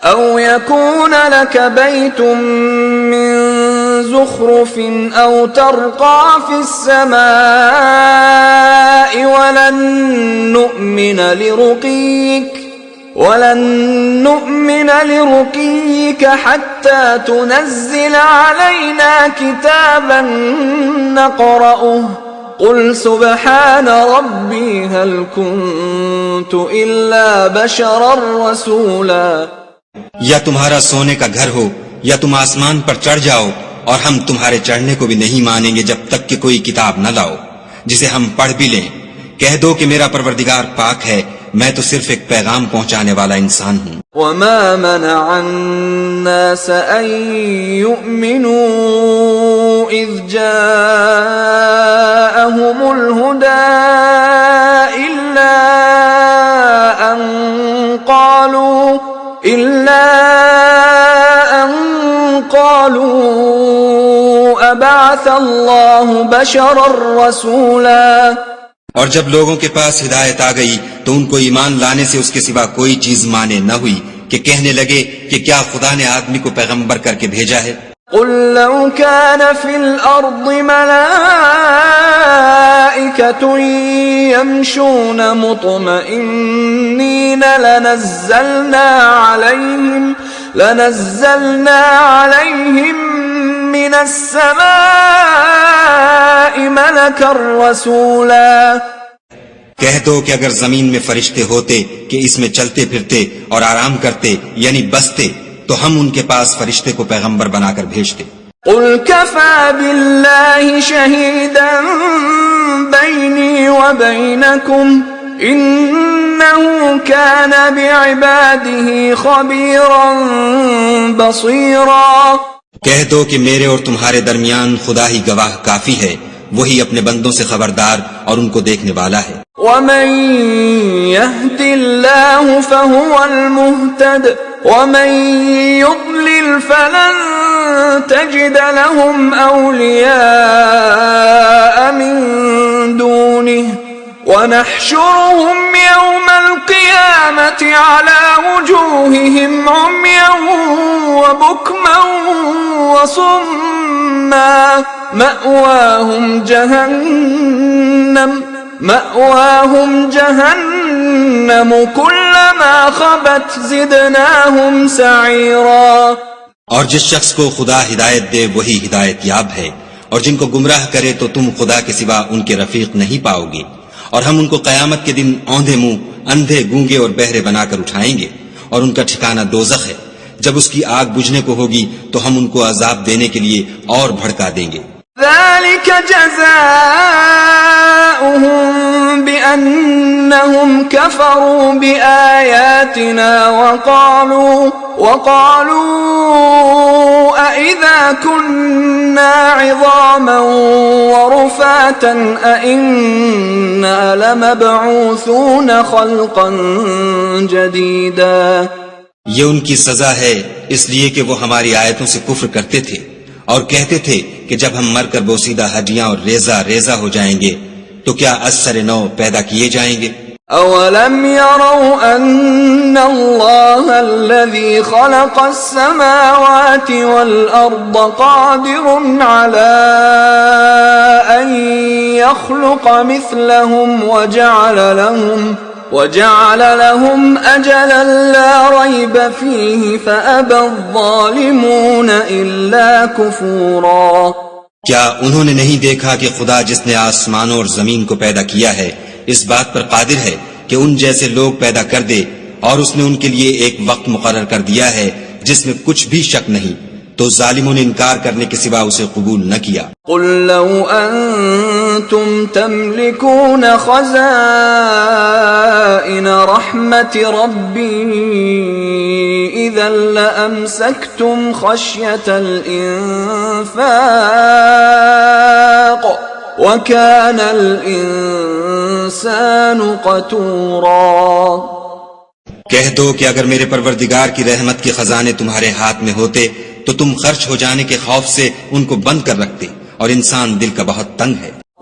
أو يكون لك بيت من زخرف أو ترقى في السماء ولن نؤمن لرقيك حتى تنزل علينا كتابا نقرأه قل سبحان ربي هل كنت إلا بشرا رسولا. یا تمہارا سونے کا گھر ہو یا تم آسمان پر چڑھ جاؤ اور ہم تمہارے چڑھنے کو بھی نہیں مانیں گے جب تک کہ کوئی کتاب نہ لاؤ جسے ہم پڑھ بھی لیں. کہہ دو کہ میرا پروردگار پاک ہے، میں تو صرف ایک پیغام پہنچانے والا انسان ہوں. وما منع الناس أن يؤمنوا إذ جاءهم الهدى إلا أن قالوا أبعث الله بشرا رسولا. اور جب لوگوں کے پاس ہدایت آ گئی تو ان کو ایمان لانے سے اس کے سوا کوئی چیز مانے نہ ہوئی کہ کہنے لگے کہ کیا خدا نے آدمی کو پیغمبر کر کے بھیجا ہے. قل لو كان في الأرض ملائكة يمشون مطمئنين لنزلنا عليهم من السماء ملكا رسولا. کہہ دو کہ اگر زمین میں فرشتے ہوتے کہ اس میں چلتے پھرتے اور آرام کرتے یعنی بستے تو ہم ان کے پاس فرشتے کو پیغمبر بنا کر بھیجتے. قل كفى بالله شهيدا بيني وبينكم إنه كان بعباده خبيرا بصيرا. کہہ دو کہ میرے اور تمہارے درمیان خدا ہی گواہ کافی ہے، وہی اپنے بندوں سے خبردار اور ان کو دیکھنے والا ہے. ومن يهد الله فهو المهتد ومن يضلل فلن تجد لهم أولياء من دونه ونحشرهم يوم القيامة على وجوههم عميا وبكما وصما مأواهم جهنم كلما خبت زدناهم سعيرا. اور جس شخص کو خدا ہدایت دے وہی ہدایت یاب ہے، اور جن کو گمراہ کرے تو تم خدا کے سوا ان کے رفیق نہیں پاؤ گے. اور ہم ان کو قیامت کے دن اوندھے منہ، اندھے، گونگے اور بہرے بنا کر اٹھائیں گے، اور ان کا ٹھکانہ دوزخ ہے. جب اس کی آگ بجھنے کو ہوگی تو ہم ان کو عذاب دینے کے لیے اور بھڑکا دیں گے. ذلك جزاؤهم بأنهم كفروا بآياتنا وقالوا أئذا كنا عظاما ورفاتا أئنا لمبعوثون خلقا جديدا. یہ ان کی سزا ہے اس لیے کہ وہ ہماری آیتوں سے کفر کرتے تھے اور کہتے تھے کہ جب ہم مر کر بوسیدہ ہڈیاں اور ریزہ ہو جائیں گے تو کیا از سر نو پیدا کیے جائیں گے. اولم يروا ان اللہ الذي خلق السماوات والارض قادر على ان يخلق مثلهم وجعل لهم أجلا لا ريب فيه فأبى الظالمون إلا كفورا. کیا انہوں نے نہیں دیکھا کہ خدا جس نے آسمانوں اور زمین کو پیدا کیا ہے اس بات پر قادر ہے کہ ان جیسے لوگ پیدا کر دے، اور اس نے ان کے لیے ایک وقت مقرر کر دیا ہے جس میں کچھ بھی شک نہیں، تو ظالموں نے انکار کرنے کے سوا اسے قبول نہ کیا. قل لو انتم تملكون خزائن رحمت ربی اذا لامسکتم خشیة الانفاق وكان الانسان قتورا. کہہ دو کہ اگر میرے پروردگار کی رحمت کے خزانے تمہارے ہاتھ میں ہوتے تو تم خرچ ہو جانے کے خوف سے ان کو بند کر رکھتے، اور انسان دل کا بہت تنگ ہے.